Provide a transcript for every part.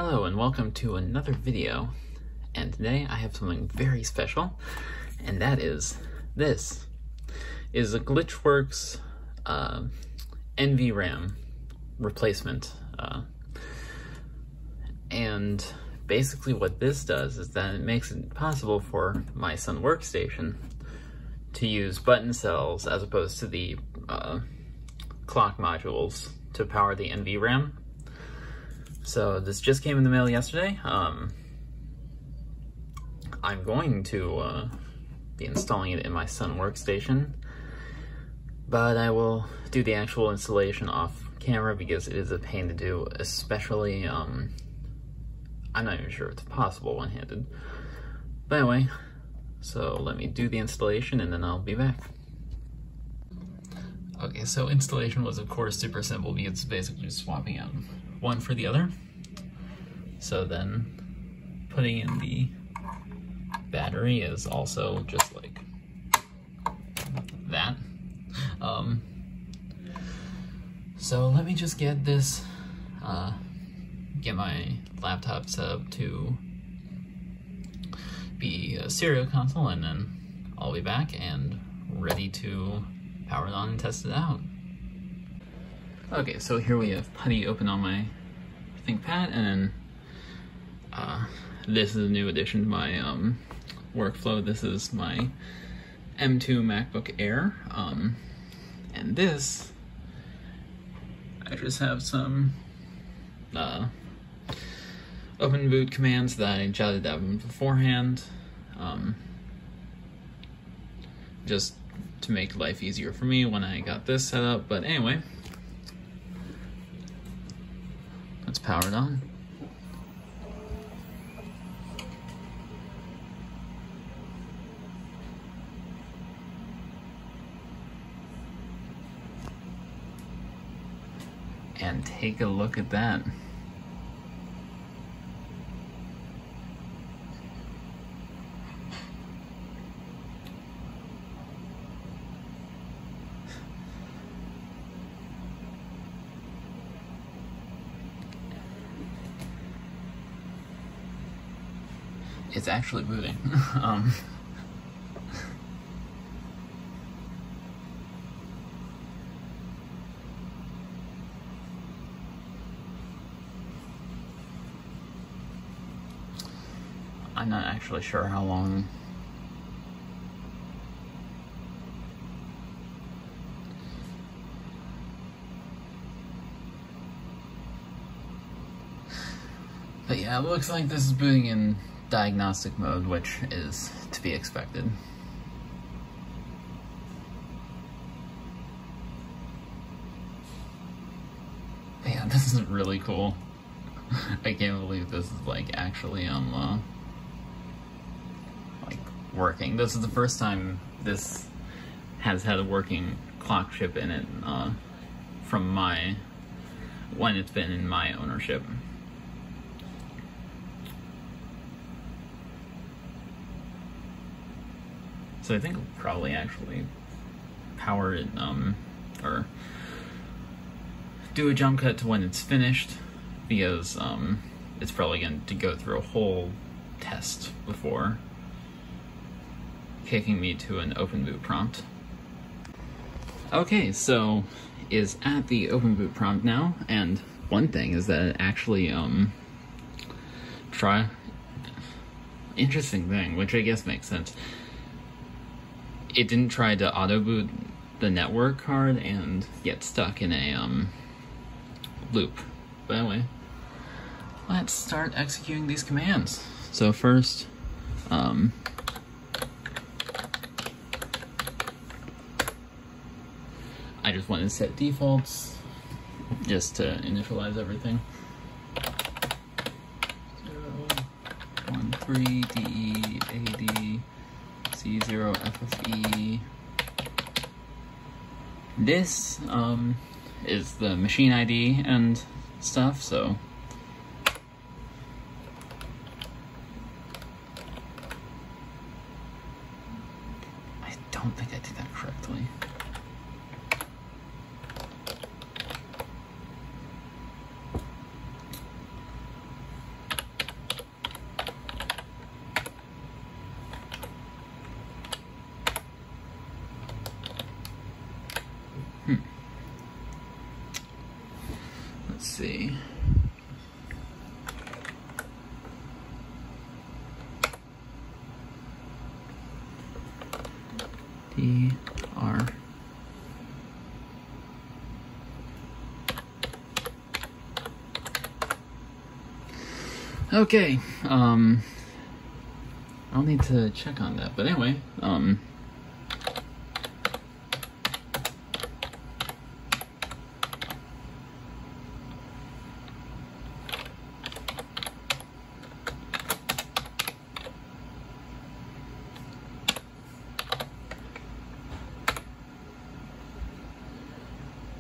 Hello and welcome to another video, and today I have something very special, and that is this is a Glitchworks NVRAM replacement, and basically what this does is that it makes it possible for my Sun workstation to use button cells as opposed to the clock modules to power the NVRAM. So this just came in the mail yesterday. I'm going to be installing it in my Sun workstation, but I will do the actual installation off camera because it is a pain to do, especially, I'm not even sure if it's possible one-handed. But anyway, so let me do the installation and then I'll be back. Okay, so installation was of course super simple because it's basically just swapping out one for the other. So then putting in the battery is also just like that. So let me just get this, get my laptop set up to be a serial console, and then I'll be back and ready to power it on and test it out. Okay, so here we have PuTTY open on my ThinkPad, and then this is a new addition to my workflow. This is my M2 MacBook Air, and this, I just have some open boot commands that I jotted down beforehand, just to make life easier for me when I got this set up. But anyway, let's power it on. And take a look at that. It's actually booting. I'm not actually sure how long but yeah, it looks like this is booting in diagnostic mode, which is to be expected. But yeah, this is really cool. I can't believe this is like actually like working. This is the first time this has had a working clock chip in it from when it's been in my ownership. So I think I'll probably actually power it, or do a jump cut to when it's finished, because it's probably going to go through a whole test before kicking me to an open boot prompt. Okay, so is at the open boot prompt now, and one thing is that it actually interesting thing, which I guess makes sense. It didn't try to auto boot the network card and get stuck in a loop. But anyway, let's start executing these commands. So first, I just want to set defaults just to initialize everything. 013 DE AD C0 FFE. This is the machine ID and stuff, so I don't think I did that correctly. PR. Okay, I'll need to check on that, but anyway,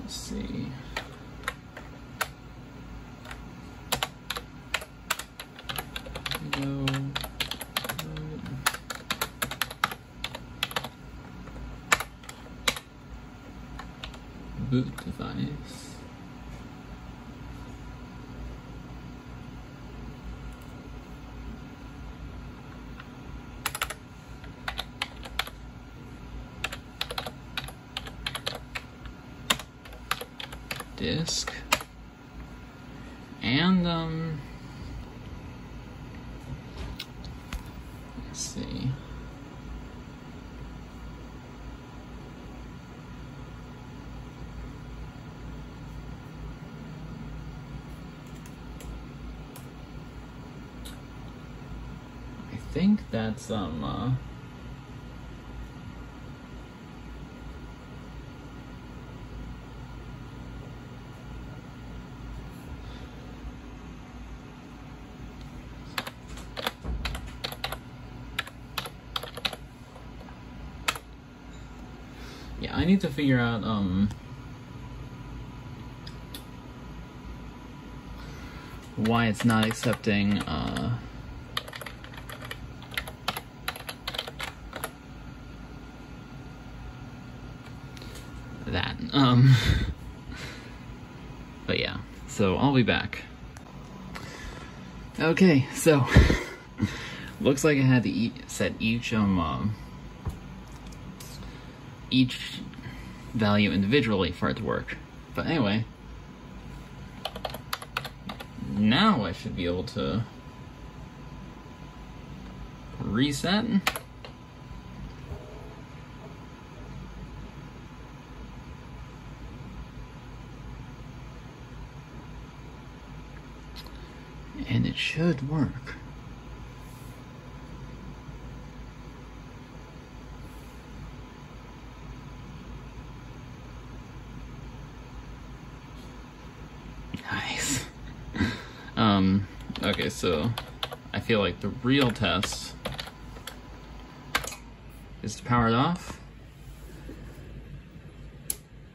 let's see. Boot device. Disk. And let's see. I think that's yeah, I need to figure out why it's not accepting that. But yeah, so I'll be back. Okay, so looks like I had to set each value individually for it to work. But anyway, now I should be able to reset. And it should work. Nice. Okay, so I feel like the real test is to power it off.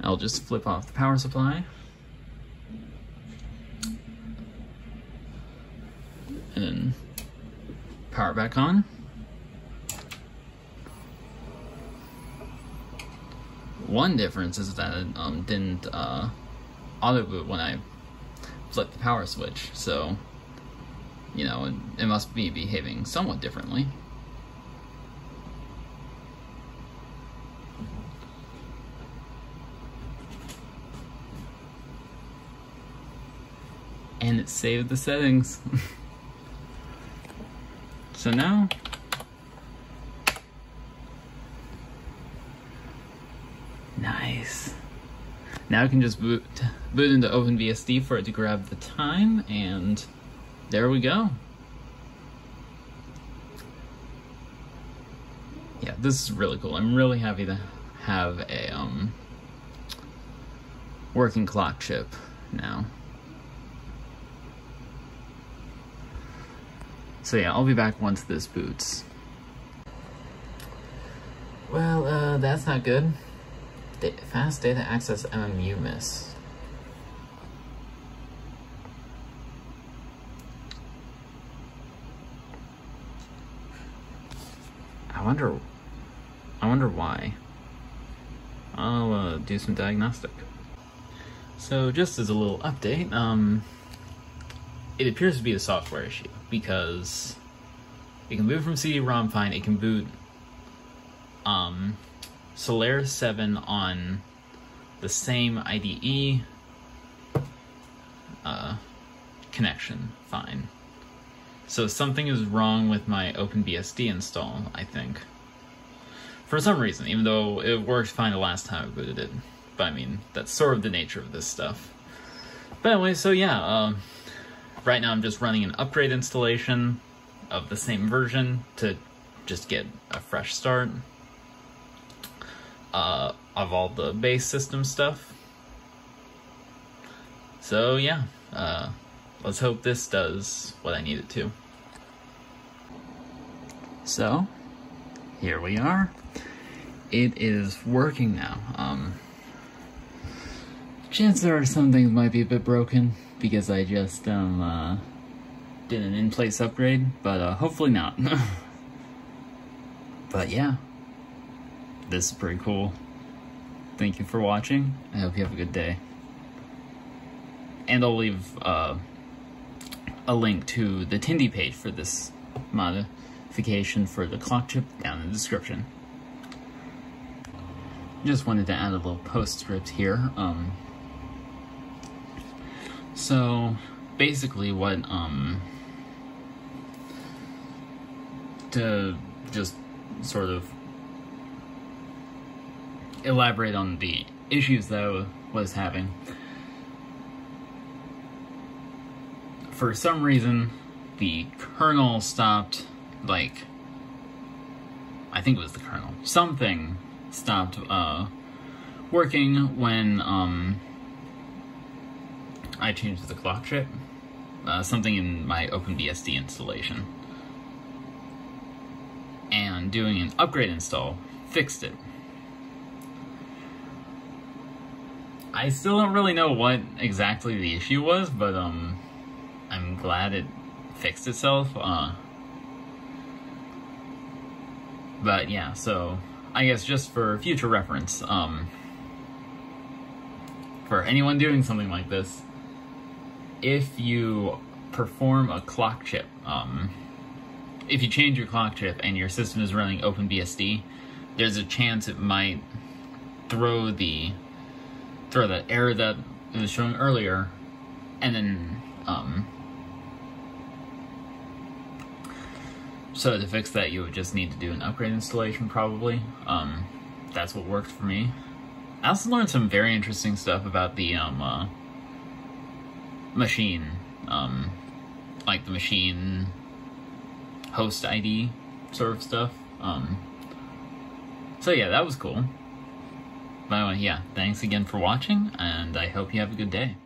I'll just flip off the power supply. And then power it back on. One difference is that it didn't auto boot when I flipped the power switch, so you know, it must be behaving somewhat differently. And it saved the settings. So now, nice. Now I can just boot into OpenBSD for it to grab the time, and there we go. Yeah, this is really cool. I'm really happy to have a working clock chip now. So yeah, I'll be back once this boots. Well, that's not good. Fast data access MMU miss. I wonder why. I'll do some diagnostic. So just as a little update, it appears to be a software issue because it can boot from CD-ROM fine. It can boot Solaris 7 on the same IDE connection fine. So something is wrong with my OpenBSD install, I think. for some reason, even though it worked fine the last time I booted it. But I mean, that's sort of the nature of this stuff. But anyway, so yeah, right now I'm just running an upgrade installation of the same version to just get a fresh start of all the base system stuff. So yeah, let's hope this does what I need it to. So, here we are. It is working now. Chances are some things might be a bit broken because I just did an in-place upgrade, but hopefully not. But yeah, this is pretty cool. Thank you for watching. I hope you have a good day. And I'll leave a link to the Tindy page for this modification for the clock chip down in the description. Just wanted to add a little postscript here. So basically what, to just sort of elaborate on the issues that I was having. For some reason, the kernel stopped, like, I think it was the kernel. Something stopped working when I changed the clock chip. Something in my OpenBSD installation. And doing an upgrade install fixed it. I still don't really know what exactly the issue was, but I'm glad it fixed itself. But yeah, so I guess just for future reference, for anyone doing something like this, if you perform a clock chip, if you change your clock chip and your system is running OpenBSD, there's a chance it might throw that error that it was showing earlier, and then so to fix that, you would just need to do an upgrade installation, probably. That's what worked for me. I also learned some very interesting stuff about the machine, like the machine host ID sort of stuff. So yeah, that was cool. But anyway, yeah, thanks again for watching, and I hope you have a good day.